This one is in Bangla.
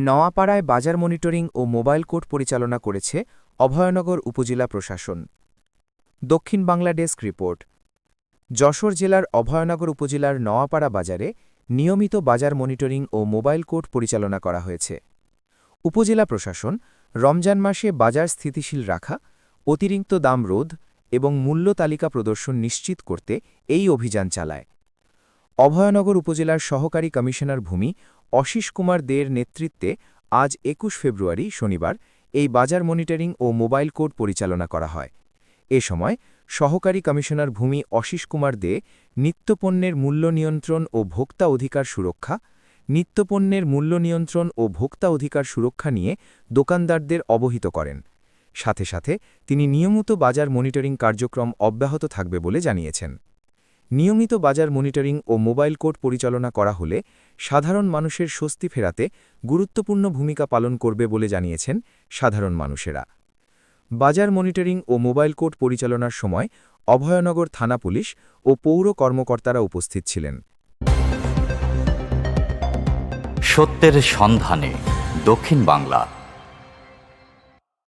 নওয়াপাড়ায় বাজার মনিটরিং ও মোবাইল কোর্ট পরিচালনা করেছে অভয়নগর উপজেলা প্রশাসন। দক্ষিণ বাংলা ডেস্ক রিপোর্ট। যশোর জেলার অভয়নগর উপজেলার নওয়াপাড়া বাজারে নিয়মিত বাজার মনিটরিং ও মোবাইল কোর্ট পরিচালনা করা হয়েছে। উপজেলা প্রশাসন রমজান মাসে বাজার স্থিতিশীল রাখা, অতিরিক্ত দাম রোধ এবং মূল্য তালিকা প্রদর্শন নিশ্চিত করতে এই অভিযান চালায়। অভয়নগর উপজেলার সহকারী কমিশনার ভূমি অশিস কুমার দের নেতৃত্বে আজ ২১ ফেব্রুয়ারি শনিবার এই বাজার মনিটরিং ও মোবাইল কোর্ট পরিচালনা করা হয়। এ সময় সহকারী কমিশনার ভূমি অশিস কুমার দে নিত্যপণ্যের মূল্য নিয়ন্ত্রণ ও ভোক্তা অধিকার সুরক্ষা, নিত্যপণ্যের মূল্য নিয়ন্ত্রণ ও ভোক্তা অধিকার সুরক্ষা নিয়ে দোকানদারদের অবহিত করেন। সাথে সাথে তিনি নিয়মিত বাজার মনিটরিং কার্যক্রম অব্যাহত থাকবে বলে জানিয়েছেন। নিয়মিত বাজার মনিটরিং ও মোবাইল কোর্ট পরিচালনা করা হলে সাধারণ মানুষের স্বস্তি ফেরাতে গুরুত্বপূর্ণ ভূমিকা পালন করবে বলে জানিয়েছেন সাধারণ মানুষেরা। বাজার মনিটরিং ও মোবাইল কোর্ট পরিচালনার সময় অভয়নগর থানা পুলিশ ও পৌর কর্মকর্তারা উপস্থিত ছিলেন। সত্যের সন্ধানে দক্ষিণ বাংলা।